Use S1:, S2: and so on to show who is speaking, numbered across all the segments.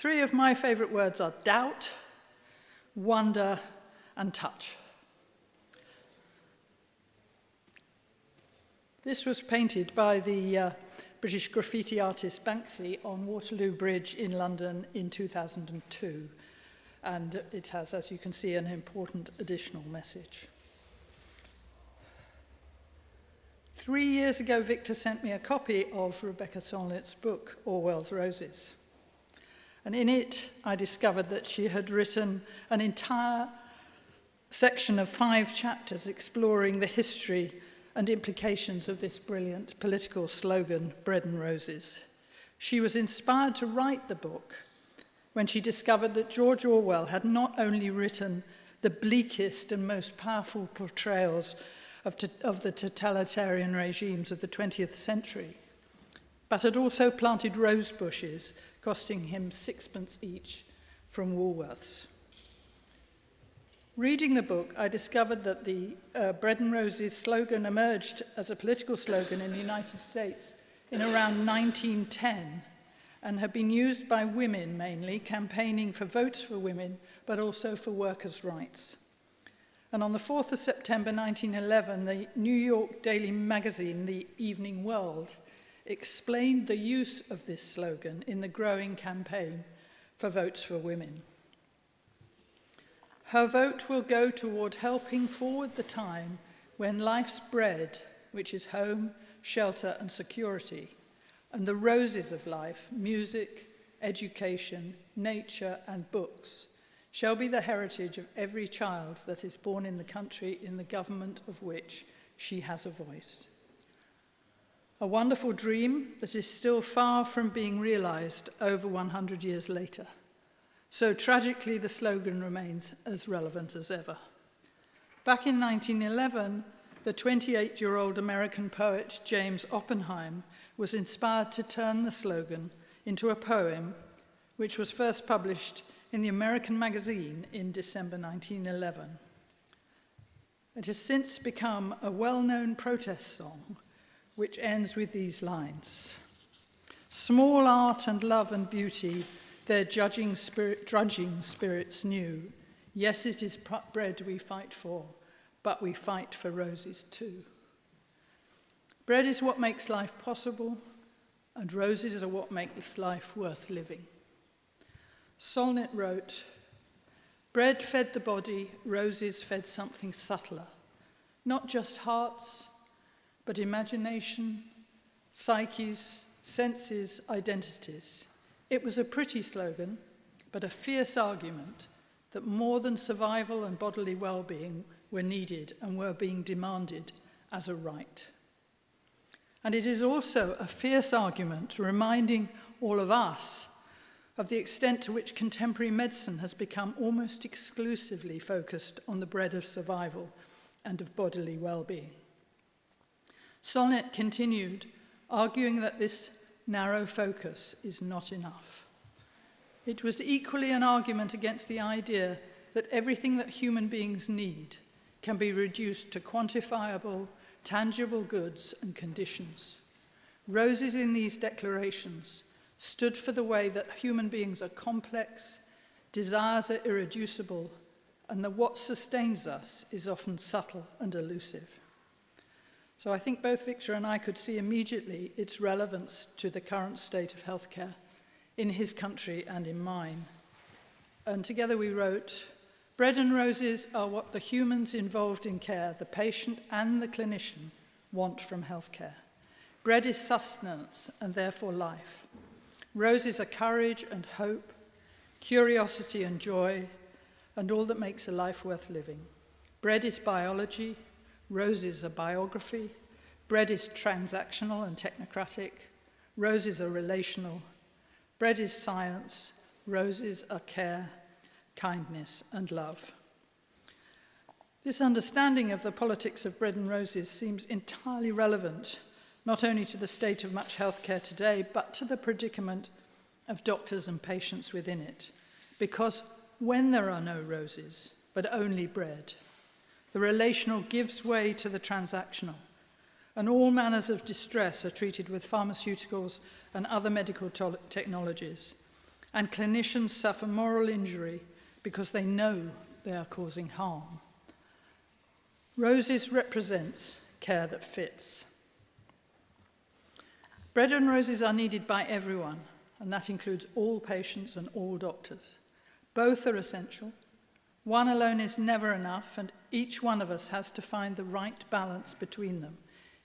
S1: Three of my favourite words are doubt, wonder, and touch. This was painted by the British graffiti artist Banksy on Waterloo Bridge in London in 2002. And it has, as you can see, an important additional message. 3 years ago, Victor sent me a copy of Rebecca Solnit's book, Orwell's Roses. And in it, I discovered that she had written an entire section of 5 chapters exploring the history and implications of this brilliant political slogan, Bread and Roses. She was inspired to write the book when she discovered that George Orwell had not only written the bleakest and most powerful portrayals of the totalitarian regimes of the 20th century, but had also planted rose bushes, costing him 6pence each from Woolworths. Reading the book, I discovered that the Bread and Roses slogan emerged as a political slogan in the United States in around 1910 and had been used by women mainly, campaigning for votes for women, but also for workers' rights. And on the 4th of September 1911, the New York daily magazine, The Evening World, explained the use of this slogan in the growing campaign for votes for women. Her vote will go toward helping forward the time when life's bread, which is home, shelter, and security, and the roses of life, music, education, nature, and books, shall be the heritage of every child that is born in the country in the government of which she has a voice. A wonderful dream that is still far from being realized over 100 years later. So tragically, the slogan remains as relevant as ever. Back in 1911, the 28-year-old American poet James Oppenheim was inspired to turn the slogan into a poem, which was first published in the American magazine in December 1911. It has since become a well-known protest song, which ends with these lines. Small art and love and beauty, their drudging spirits knew. Yes, it is bread we fight for, but we fight for roses too. Bread is what makes life possible, and roses are what makes life worth living. Solnit wrote, bread fed the body, roses fed something subtler, not just hearts, but imagination, psyches, senses, identities. It was a pretty slogan, but a fierce argument that more than survival and bodily well-being were needed and were being demanded as a right. And it is also a fierce argument reminding all of us of the extent to which contemporary medicine has become almost exclusively focused on the bread of survival and of bodily well-being. Solnit continued, arguing that this narrow focus is not enough. It was equally an argument against the idea that everything that human beings need can be reduced to quantifiable, tangible goods and conditions. Roses in these declarations stood for the way that human beings are complex, desires are irreducible, and that what sustains us is often subtle and elusive. So I think both Victor and I could see immediately its relevance to the current state of healthcare in his country and in mine. And together we wrote, bread and roses are what the humans involved in care, the patient and the clinician, want from healthcare. Bread is sustenance and therefore life. Roses are courage and hope, curiosity and joy, and all that makes a life worth living. Bread is biology, roses are biography, bread is transactional and technocratic, roses are relational, bread is science, roses are care, kindness and love. This understanding of the politics of bread and roses seems entirely relevant not only to the state of much healthcare today, but to the predicament of doctors and patients within it. Because when there are no roses, but only bread, the relational gives way to the transactional, and all manners of distress are treated with pharmaceuticals and other medical technologies, and clinicians suffer moral injury because they know they are causing harm. Roses represents care that fits. Bread and roses are needed by everyone, and that includes all patients and all doctors. Both are essential. One alone is never enough, and each one of us has to find the right balance between them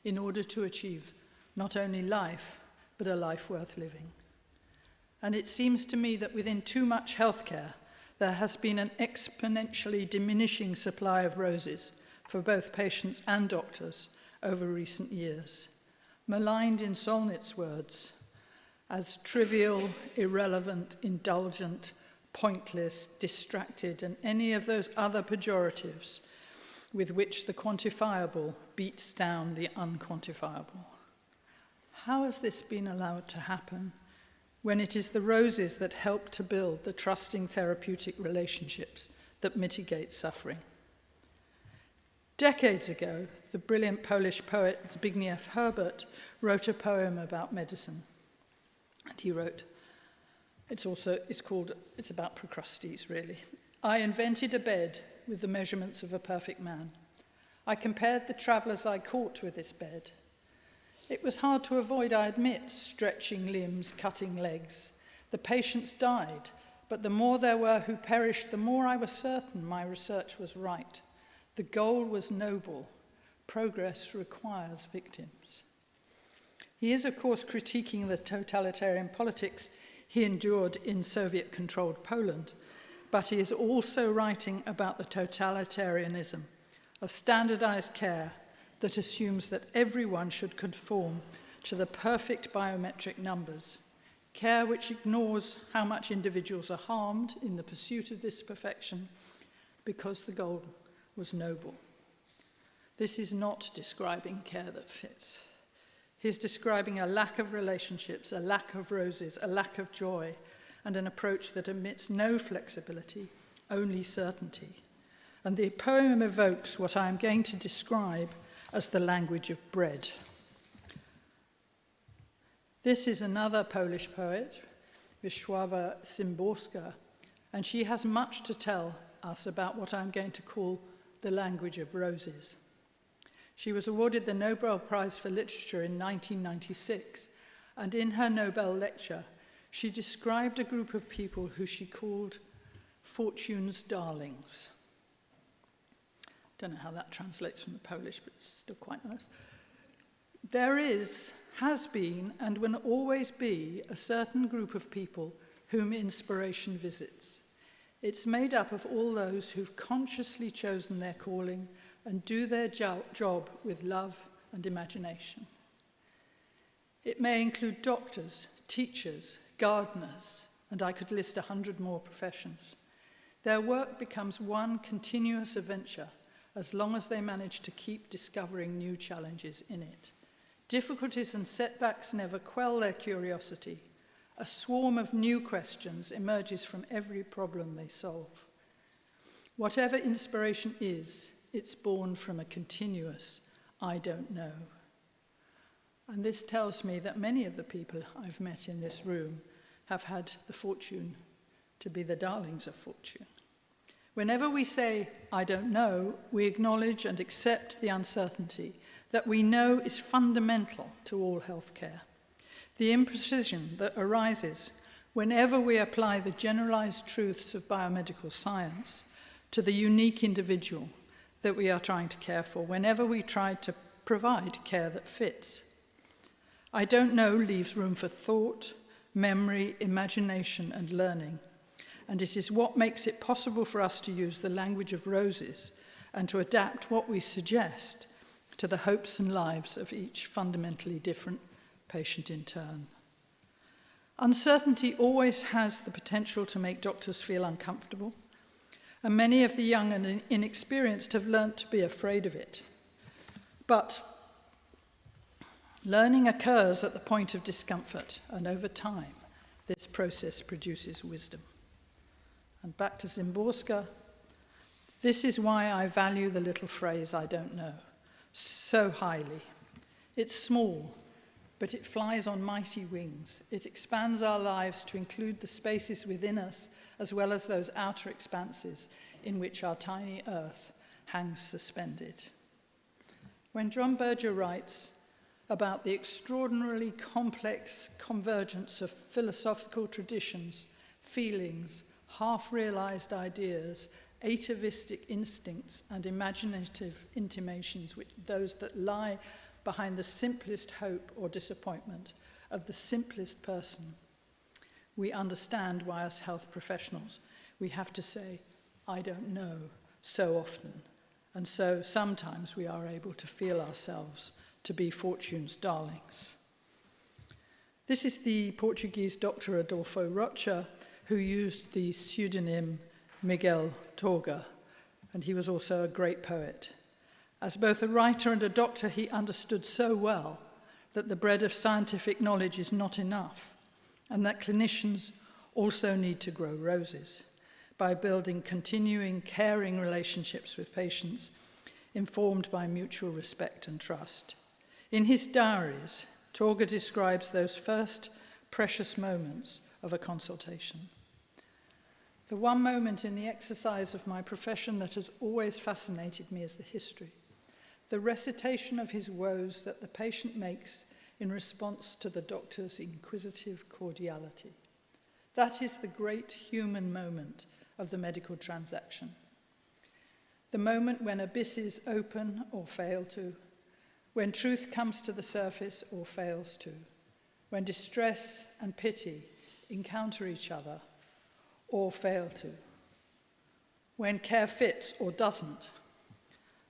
S1: in order to achieve not only life, but a life worth living. And it seems to me that within too much healthcare, there has been an exponentially diminishing supply of roses for both patients and doctors over recent years. Maligned in Solnit's words, as trivial, irrelevant, indulgent, pointless, distracted, and any of those other pejoratives with which the quantifiable beats down the unquantifiable. How has this been allowed to happen when it is the roses that help to build the trusting therapeutic relationships that mitigate suffering? Decades ago, the brilliant Polish poet Zbigniew Herbert wrote a poem about medicine. And he wrote, it's about Procrustes, really. I invented a bed with the measurements of a perfect man. I compared the travellers I caught with this bed. It was hard to avoid, I admit, stretching limbs, cutting legs. The patients died, but the more there were who perished, the more I was certain my research was right. The goal was noble. Progress requires victims. He is, of course, critiquing the totalitarian politics he endured in Soviet-controlled Poland, but he is also writing about the totalitarianism of standardized care that assumes that everyone should conform to the perfect biometric numbers, care which ignores how much individuals are harmed in the pursuit of this perfection because the goal was noble. This is not describing care that fits. He's describing a lack of relationships, a lack of roses, a lack of joy, and an approach that admits no flexibility, only certainty. And the poem evokes what I am going to describe as the language of bread. This is another Polish poet, Wisława Szymborska, and she has much to tell us about what I'm going to call the language of roses. She was awarded the Nobel Prize for Literature in 1996, and in her Nobel lecture, she described a group of people who she called fortune's darlings. Don't know how that translates from the Polish, but it's still quite nice. There has been, and will always be, a certain group of people whom inspiration visits. It's made up of all those who've consciously chosen their calling and do their job with love and imagination. It may include doctors, teachers, gardeners, and I could list 100 more professions. Their work becomes one continuous adventure as long as they manage to keep discovering new challenges in it. Difficulties and setbacks never quell their curiosity. A swarm of new questions emerges from every problem they solve. Whatever inspiration is, it's born from a continuous, I don't know. And this tells me that many of the people I've met in this room have had the fortune to be the darlings of fortune. Whenever we say, I don't know, we acknowledge and accept the uncertainty that we know is fundamental to all healthcare. The imprecision that arises whenever we apply the generalized truths of biomedical science to the unique individual that we are trying to care for, whenever we try to provide care that fits. I don't know leaves room for thought, memory, imagination, and learning. And it is what makes it possible for us to use the language of roses and to adapt what we suggest to the hopes and lives of each fundamentally different patient in turn. Uncertainty always has the potential to make doctors feel uncomfortable, and many of the young and inexperienced have learnt to be afraid of it. But learning occurs at the point of discomfort, and over time, this process produces wisdom. And back to Szymborska, this is why I value the little phrase, I don't know, so highly. It's small, but it flies on mighty wings. It expands our lives to include the spaces within us, as well as those outer expanses in which our tiny earth hangs suspended. When John Berger writes about the extraordinarily complex convergence of philosophical traditions, feelings, half-realized ideas, atavistic instincts, and imaginative intimations, those that lie behind the simplest hope or disappointment of the simplest person, we understand why, as health professionals, we have to say, "I don't know," so often. And so sometimes we are able to feel ourselves to be fortune's darlings. This is the Portuguese Dr. Adolfo Rocha, who used the pseudonym Miguel Torga, and he was also a great poet. As both a writer and a doctor, he understood so well that the bread of scientific knowledge is not enough, and that clinicians also need to grow roses by building continuing, caring relationships with patients, informed by mutual respect and trust. In his diaries, Torga describes those first precious moments of a consultation. The one moment in the exercise of my profession that has always fascinated me is the history, the recitation of his woes that the patient makes in response to the doctor's inquisitive cordiality. That is the great human moment of the medical transaction. The moment when abysses open or fail to, when truth comes to the surface or fails to, when distress and pity encounter each other or fail to, when care fits or doesn't,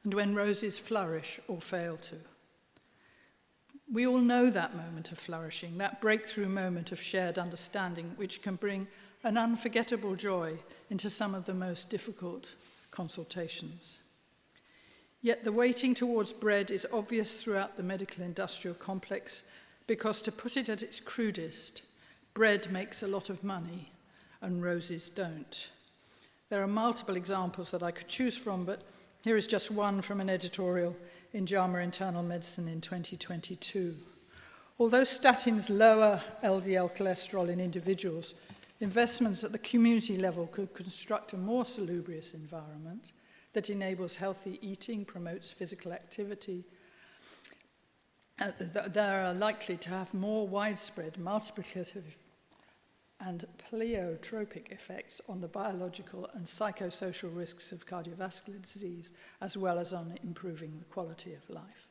S1: and when roses flourish or fail to. We all know that moment of flourishing, that breakthrough moment of shared understanding, which can bring an unforgettable joy into some of the most difficult consultations. Yet the waiting towards bread is obvious throughout the medical industrial complex because, to put it at its crudest, bread makes a lot of money and roses don't. There are multiple examples that I could choose from, but here is just one from an editorial in JAMA Internal Medicine in 2022. Although statins lower LDL cholesterol in individuals, investments at the community level could construct a more salubrious environment that enables healthy eating, promotes physical activity. They are likely to have more widespread multiplicative and pleiotropic effects on the biological and psychosocial risks of cardiovascular disease, as well as on improving the quality of life.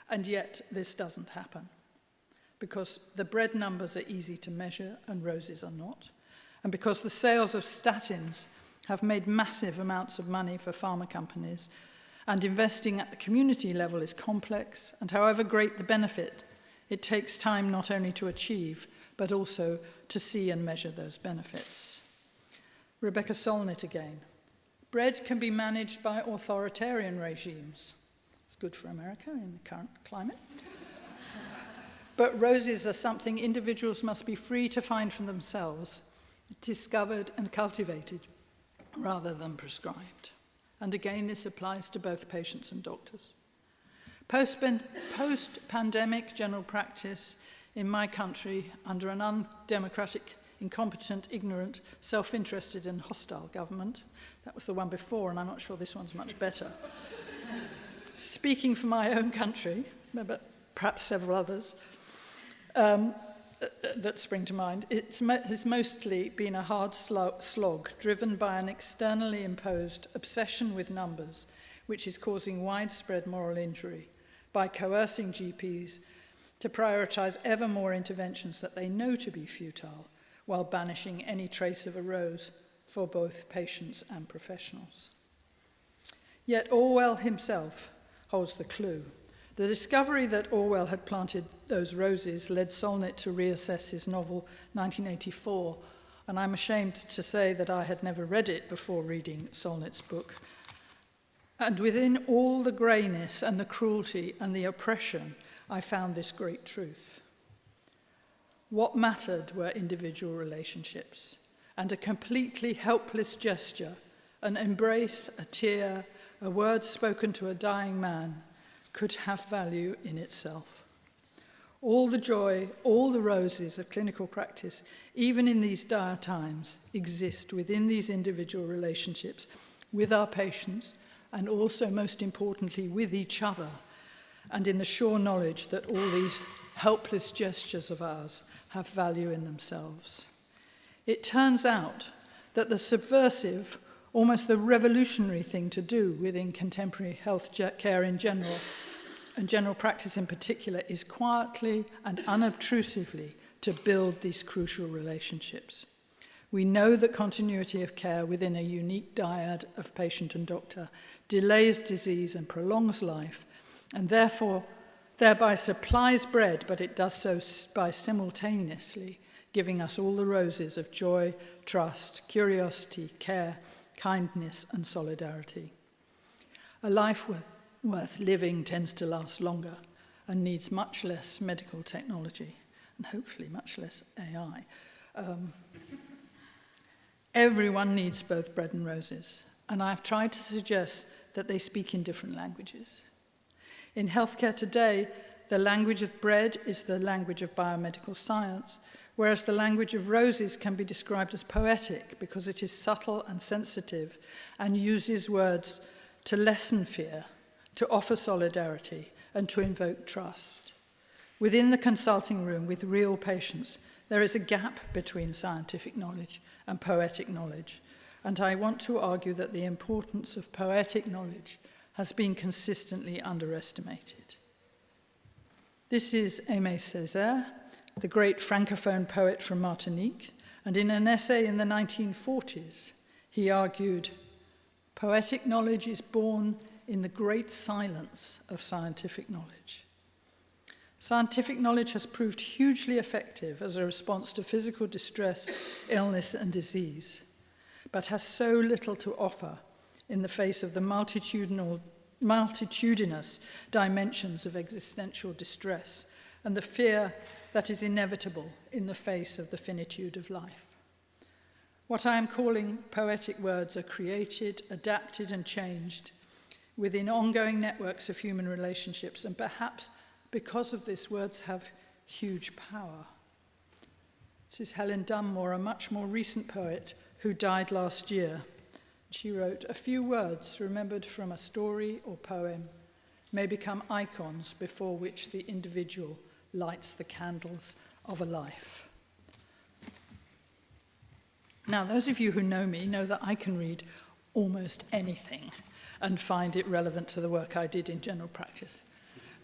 S1: And yet this doesn't happen, because the bread numbers are easy to measure and roses are not, and because the sales of statins have made massive amounts of money for pharma companies, and investing at the community level is complex, and however great the benefit, it takes time not only to achieve, but also to see and measure those benefits. Rebecca Solnit again. Bread can be managed by authoritarian regimes. It's good for America in the current climate. But roses are something individuals must be free to find for themselves, discovered and cultivated, rather than prescribed. And again, this applies to both patients and doctors. Post-pandemic general practice in my country, under an undemocratic, incompetent, ignorant, self-interested and hostile government, that was the one before, and I'm not sure this one's much better. Speaking for my own country, but perhaps several others, that spring to mind, it has mostly been a hard slog driven by an externally imposed obsession with numbers, which is causing widespread moral injury, by coercing GPs to prioritize ever more interventions that they know to be futile, while banishing any trace of a rose for both patients and professionals. Yet Orwell himself holds the clue. The discovery that Orwell had planted those roses led Solnit to reassess his novel 1984, and I'm ashamed to say that I had never read it before reading Solnit's book. And within all the greyness and the cruelty and the oppression, I found this great truth. What mattered were individual relationships, and a completely helpless gesture, an embrace, a tear, a word spoken to a dying man, could have value in itself. All the joy, all the roses of clinical practice, even in these dire times, exist within these individual relationships with our patients and also, most importantly, with each other, and in the sure knowledge that all these helpless gestures of ours have value in themselves. It turns out that the subversive, almost the revolutionary thing to do within contemporary health care in general, and general practice in particular, is quietly and unobtrusively to build these crucial relationships. We know that continuity of care within a unique dyad of patient and doctor delays disease and prolongs life, and therefore thereby supplies bread, but it does so by simultaneously giving us all the roses of joy, trust, curiosity, care, kindness, and solidarity. A life worth living tends to last longer and needs much less medical technology and hopefully much less AI. Everyone needs both bread and roses, and I've tried to suggest that they speak in different languages. In healthcare today, the language of bread is the language of biomedical science, whereas the language of roses can be described as poetic because it is subtle and sensitive and uses words to lessen fear, to offer solidarity, and to invoke trust. Within the consulting room with real patients, there is a gap between scientific knowledge and poetic knowledge, and I want to argue that the importance of poetic knowledge has been consistently underestimated. This is Aimé Césaire, the great Francophone poet from Martinique, and in an essay in the 1940s, he argued, "Poetic knowledge is born in the great silence of scientific knowledge." Scientific knowledge has proved hugely effective as a response to physical distress, illness, and disease, but has so little to offer in the face of the multitudinous dimensions of existential distress and the fear that is inevitable in the face of the finitude of life. What I am calling poetic words are created, adapted, and changed within ongoing networks of human relationships, and perhaps because of this, words have huge power. This is Helen Dunmore, a much more recent poet who died last year. She wrote, "A few words remembered from a story or poem may become icons before which the individual lights the candles of a life." Now, those of you who know me know that I can read almost anything and find it relevant to the work I did in general practice.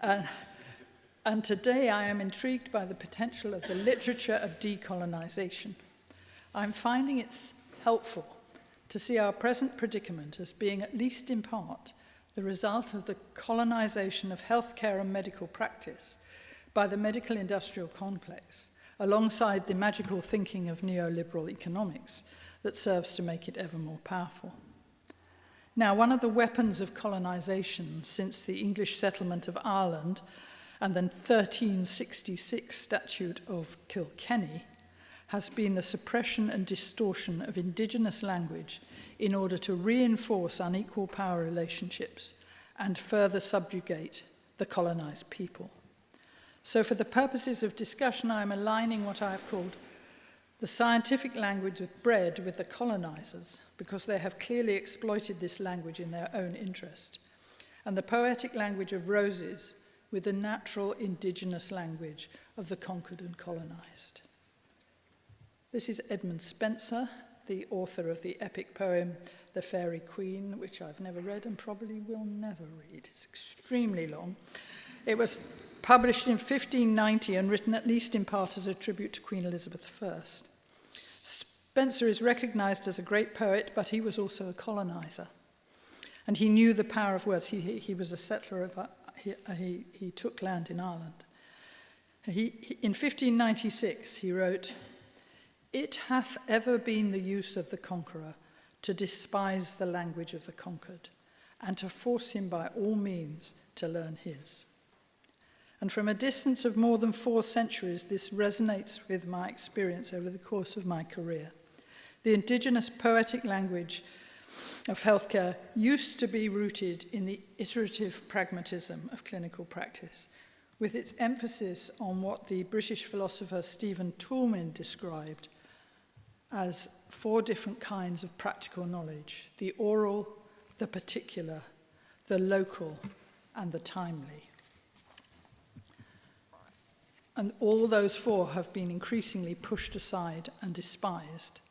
S1: And today I am intrigued by the potential of the literature of decolonization. I'm finding it's helpful to see our present predicament as being, at least in part, the result of the colonization of healthcare and medical practice by the medical industrial complex, alongside the magical thinking of neoliberal economics that serves to make it ever more powerful. Now, one of the weapons of colonization since the English settlement of Ireland and the 1366 Statute of Kilkenny has been the suppression and distortion of indigenous language in order to reinforce unequal power relationships and further subjugate the colonized people. So for the purposes of discussion, I am aligning what I have called the scientific language of bread with the colonizers, because they have clearly exploited this language in their own interest, and the poetic language of roses with the natural indigenous language of the conquered and colonized. This is Edmund Spenser, the author of the epic poem The Fairy Queen, which I've never read and probably will never read. It's extremely long. It was published in 1590 and written at least in part as a tribute to Queen Elizabeth I. Spenser is recognized as a great poet, but he was also a colonizer. And he knew the power of words. He was a settler he took land in Ireland. In 1596, he wrote, "It hath ever been the use of the conqueror to despise the language of the conquered, and to force him by all means to learn his." And from a distance of more than 4 centuries, this resonates with my experience over the course of my career. The indigenous poetic language of healthcare used to be rooted in the iterative pragmatism of clinical practice, with its emphasis on what the British philosopher Stephen Toulmin described as 4 different kinds of practical knowledge: the oral, the particular, the local, and the timely. And all those 4 have been increasingly pushed aside and despised.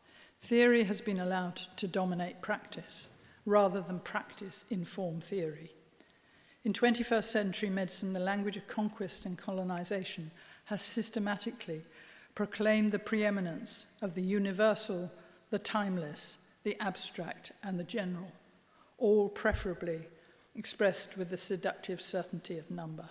S1: Theory has been allowed to dominate practice, rather than practice inform theory. In 21st century medicine, the language of conquest and colonization has systematically proclaimed the preeminence of the universal, the timeless, the abstract, and the general, all preferably expressed with the seductive certainty of number.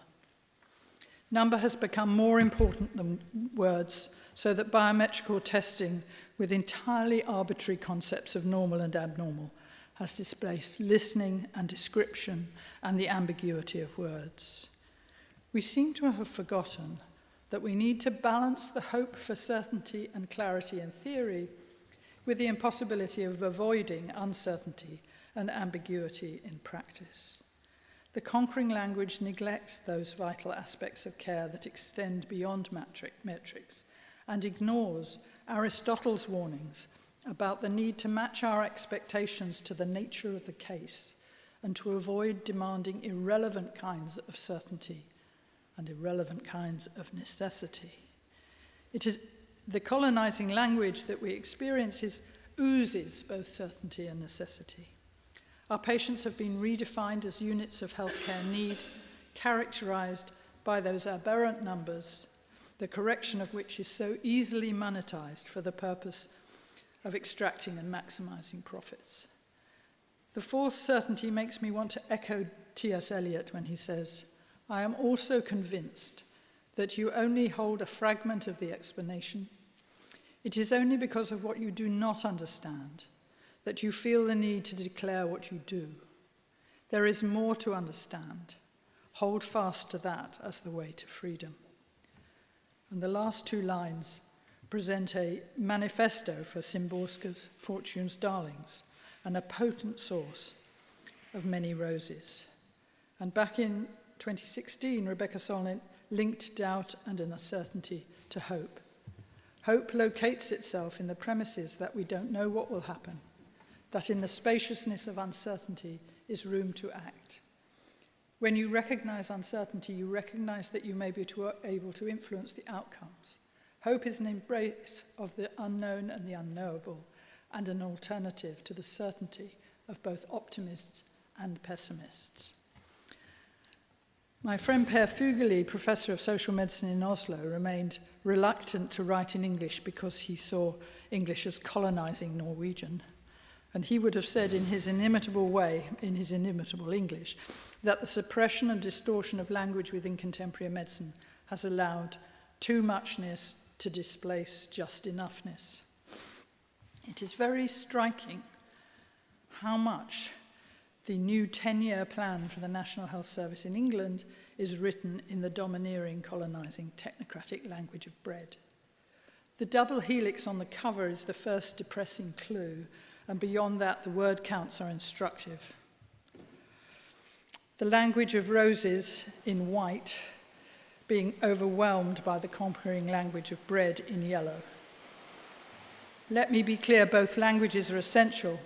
S1: Number has become more important than words, so that biometrical testing with entirely arbitrary concepts of normal and abnormal has displaced listening and description and the ambiguity of words. We seem to have forgotten that we need to balance the hope for certainty and clarity in theory with the impossibility of avoiding uncertainty and ambiguity in practice. The conquering language neglects those vital aspects of care that extend beyond metrics and ignores Aristotle's warnings about the need to match our expectations to the nature of the case and to avoid demanding irrelevant kinds of certainty and irrelevant kinds of necessity. It is the colonizing language that we experience oozes both certainty and necessity. Our patients have been redefined as units of healthcare need, characterized by those aberrant numbers, the correction of which is so easily monetized for the purpose of extracting and maximizing profits. The 4th certainty makes me want to echo T.S. Eliot when he says, "I am also convinced that you only hold a fragment of the explanation. It is only because of what you do not understand that you feel the need to declare what you do. There is more to understand. Hold fast to that as the way to freedom." And the last 2 lines present a manifesto for Szymborska's Fortune's Darlings and a potent source of many roses. And back in 2016, Rebecca Solnit linked doubt and uncertainty to hope. Hope locates itself in the premises that we don't know what will happen, that in the spaciousness of uncertainty is room to act. When you recognize uncertainty, you recognize that you may be able to influence the outcomes. Hope is an embrace of the unknown and the unknowable, and an alternative to the certainty of both optimists and pessimists. My friend Per Fugelli, professor of social medicine in Oslo, remained reluctant to write in English because he saw English as colonizing Norwegian. And he would have said in his inimitable way, in his inimitable English, that the suppression and distortion of language within contemporary medicine has allowed too muchness to displace just enoughness. It is very striking how much the new 10-year plan for the National Health Service in England is written in the domineering, colonizing, technocratic language of bread. The double helix on the cover is the first depressing clue, and beyond that, the word counts are instructive. The language of roses in white being overwhelmed by the conquering language of bread in yellow. Let me be clear, both languages are essential,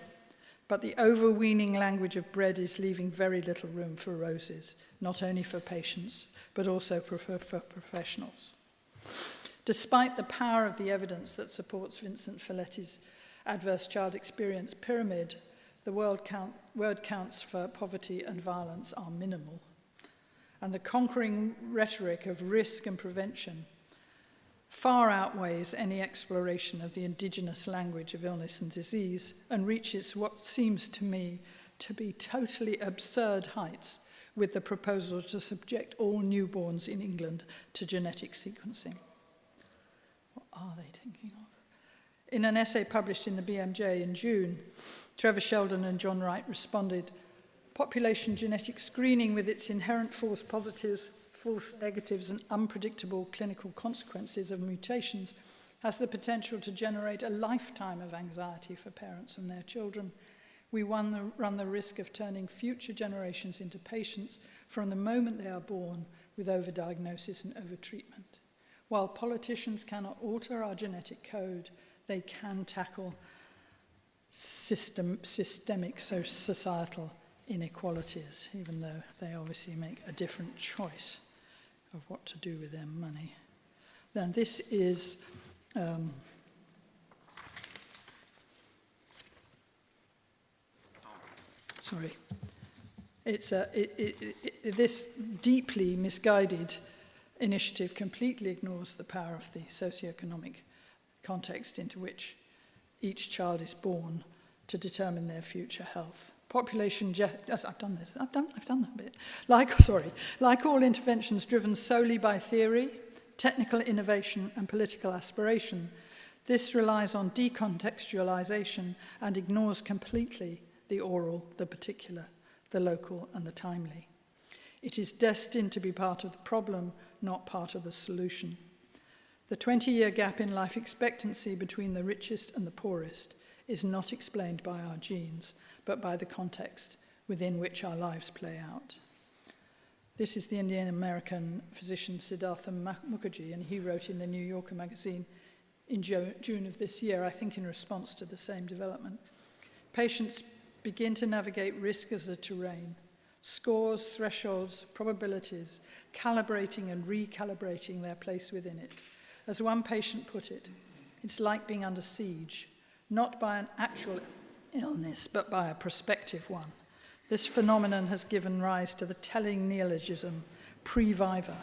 S1: but the overweening language of bread is leaving very little room for roses, not only for patients, but also for professionals. Despite the power of the evidence that supports Vincent Folletti's adverse child experience pyramid, the word counts for poverty and violence are minimal. And the conquering rhetoric of risk and prevention far outweighs any exploration of the indigenous language of illness and disease and reaches what seems to me to be totally absurd heights with the proposal to subject all newborns in England to genetic sequencing. What are they thinking of? In an essay published in the BMJ in June, Trevor Sheldon and John Wright responded, "Population genetic screening with its inherent false positives, false negatives and unpredictable clinical consequences of mutations has the potential to generate a lifetime of anxiety for parents and their children. We run the risk of turning future generations into patients from the moment they are born with overdiagnosis and overtreatment. While politicians cannot alter our genetic code, they can tackle systemic societal inequalities, even though they obviously make a different choice of what to do with their money. Then this is this deeply misguided initiative completely ignores the power of the socioeconomic context into which each child is born to determine their future health. I've done that bit. Like all interventions driven solely by theory, technical innovation, and political aspiration, this relies on decontextualization and ignores completely the oral, the particular, the local, and the timely. It is destined to be part of the problem, not part of the solution. The 20-year gap in life expectancy between the richest and the poorest is not explained by our genes, but by the context within which our lives play out. This is the Indian-American physician Siddhartha Mukherjee, and he wrote in the New Yorker magazine in June of this year, I think in response to the same development. Patients begin to navigate risk as a terrain, scores, thresholds, probabilities, calibrating and recalibrating their place within it. As one patient put it, it's like being under siege, not by an actual illness, but by a prospective one. This phenomenon has given rise to the telling neologism, previver,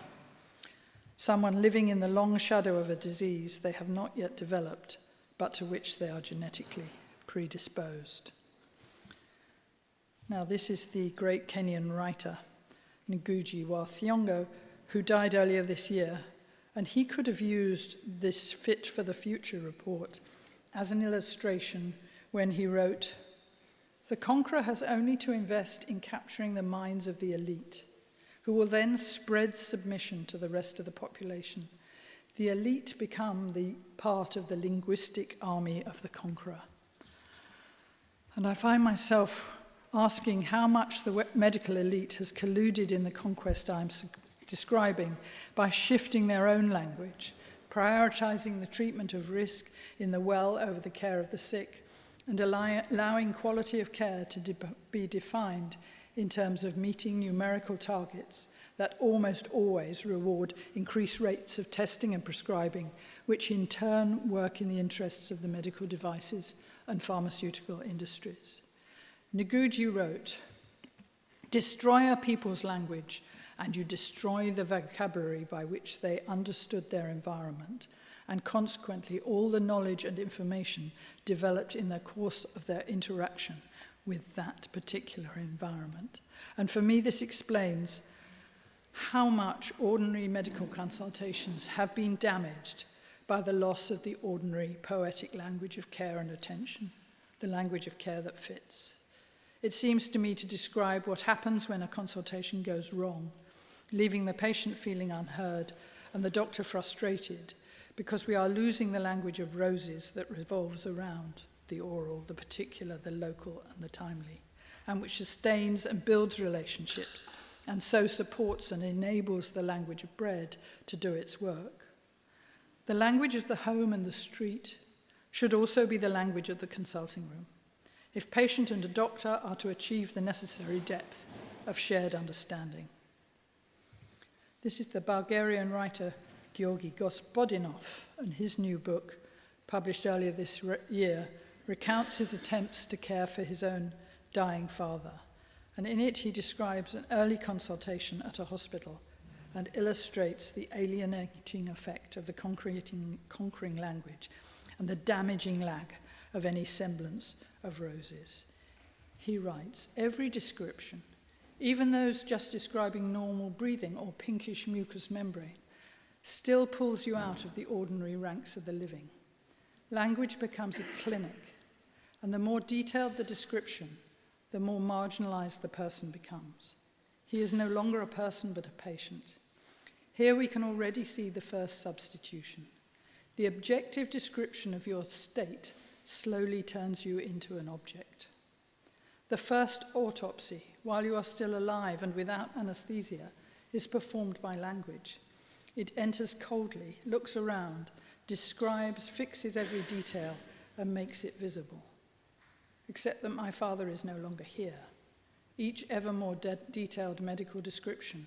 S1: someone living in the long shadow of a disease they have not yet developed, but to which they are genetically predisposed. Now, this is the great Kenyan writer, Ngugi wa Thiong'o, who died earlier this year, and he could have used this Fit for the Future report as an illustration when he wrote, "The conqueror has only to invest in capturing the minds of the elite, who will then spread submission to the rest of the population. The elite become the part of the linguistic army of the conqueror." And I find myself asking how much the medical elite has colluded in the conquest I'm describing by shifting their own language, prioritizing the treatment of risk in the well over the care of the sick, and allowing quality of care to be defined in terms of meeting numerical targets that almost always reward increased rates of testing and prescribing, which in turn work in the interests of the medical devices and pharmaceutical industries. Ngugi wrote, "Destroy a people's language, and you destroy the vocabulary by which they understood their environment, and consequently all the knowledge and information developed in the course of their interaction with that particular environment." And for me, this explains how much ordinary medical consultations have been damaged by the loss of the ordinary poetic language of care and attention, the language of care that fits. It seems to me to describe what happens when a consultation goes wrong, leaving the patient feeling unheard and the doctor frustrated, because we are losing the language of roses that revolves around the oral, the particular, the local, and the timely, and which sustains and builds relationships, and so supports and enables the language of bread to do its work. The language of the home and the street should also be the language of the consulting room, if patient and a doctor are to achieve the necessary depth of shared understanding. This is the Bulgarian writer Georgi Gospodinov, and his new book, published earlier this year, recounts his attempts to care for his own dying father. And in it, he describes an early consultation at a hospital and illustrates the alienating effect of the conquering language and the damaging lack of any semblance of roses. He writes, "Every description, even those just describing normal breathing or pinkish mucous membrane, still pulls you out of the ordinary ranks of the living. Language becomes a clinic, and the more detailed the description, the more marginalized the person becomes. He is no longer a person but a patient. Here we can already see the first substitution. The objective description of your state slowly turns you into an object. The first autopsy, while you are still alive and without anesthesia, is performed by language. It enters coldly, looks around, describes, fixes every detail, and makes it visible. Except that my father is no longer here. Each ever more detailed medical description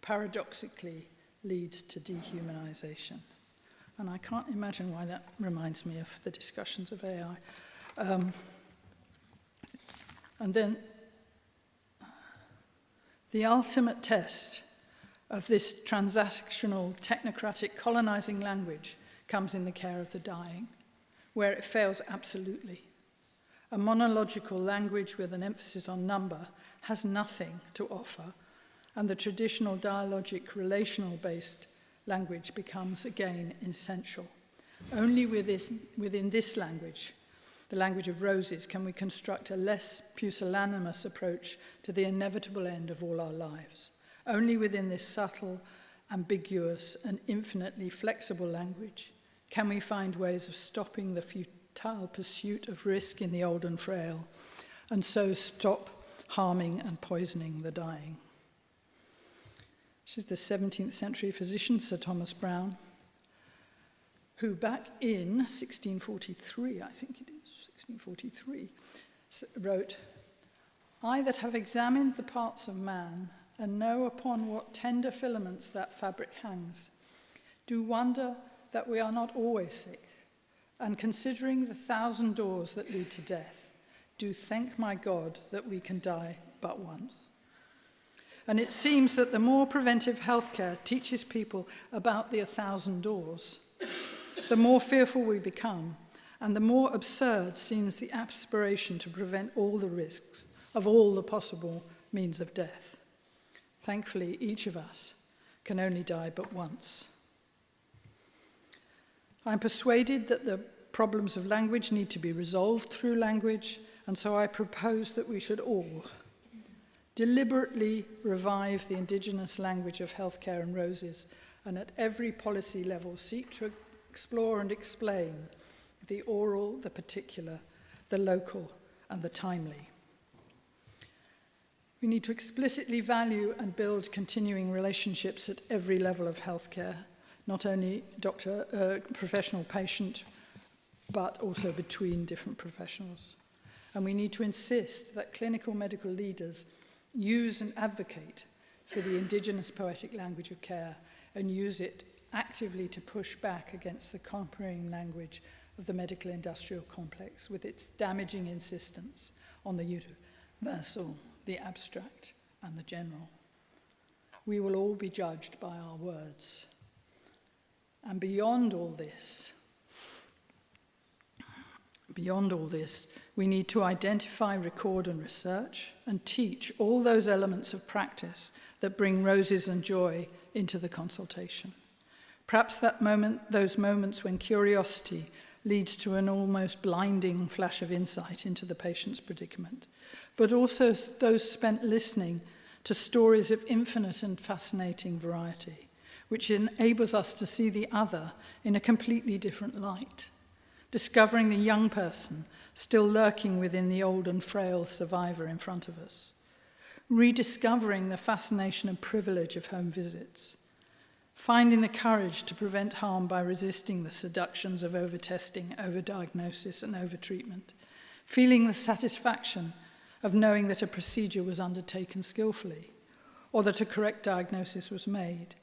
S1: paradoxically leads to dehumanization. And I can't imagine why that reminds me of the discussions of AI. And then the ultimate test of this transactional, technocratic, colonizing language comes in the care of the dying, where it fails absolutely. A monological language with an emphasis on number has nothing to offer, and the traditional dialogic, relational-based language becomes again essential. Only within this language, the language of roses, can we construct a less pusillanimous approach to the inevitable end of all our lives. Only within this subtle, ambiguous, and infinitely flexible language can we find ways of stopping the futile pursuit of risk in the old and frail, and so stop harming and poisoning the dying. This is the 17th century physician, Sir Thomas Browne, who back in 1643, I think it is, 1643, wrote, "I that have examined the parts of man and know upon what tender filaments that fabric hangs, do wonder that we are not always sick, and considering the 1,000 doors that lead to death, do thank my God that we can die but once." And it seems that the more preventive healthcare teaches people about the 1,000 doors, the more fearful we become, and the more absurd seems the aspiration to prevent all the risks of all the possible means of death. Thankfully, each of us can only die but once. I'm persuaded that the problems of language need to be resolved through language, and so I propose that we should all deliberately revive the indigenous language of healthcare and roses, and at every policy level seek to explore and explain the oral, the particular, the local, and the timely. We need to explicitly value and build continuing relationships at every level of healthcare, not only professional-patient, but also between different professionals. And we need to insist that clinical medical leaders use and advocate for the indigenous poetic language of care and use it actively to push back against the conquering language of the medical industrial complex with its damaging insistence on the universal, the abstract, and the general. We will all be judged by our words. And beyond all this, we need to identify, record, and research, and teach all those elements of practice that bring roses and joy into the consultation. Perhaps those moments when curiosity leads to an almost blinding flash of insight into the patient's predicament, but also those spent listening to stories of infinite and fascinating variety, which enables us to see the other in a completely different light, discovering the young person still lurking within the old and frail survivor in front of us, rediscovering the fascination and privilege of home visits, finding the courage to prevent harm by resisting the seductions of over-testing, over-diagnosis, and over-treatment, feeling the satisfaction of knowing that a procedure was undertaken skillfully, or that a correct diagnosis was made,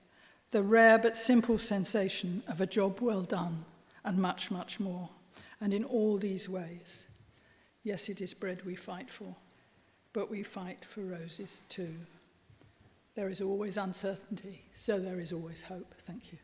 S1: the rare but simple sensation of a job well done, and much, much more. And in all these ways, yes, it is bread we fight for, but we fight for roses too. There is always uncertainty, so there is always hope. Thank you.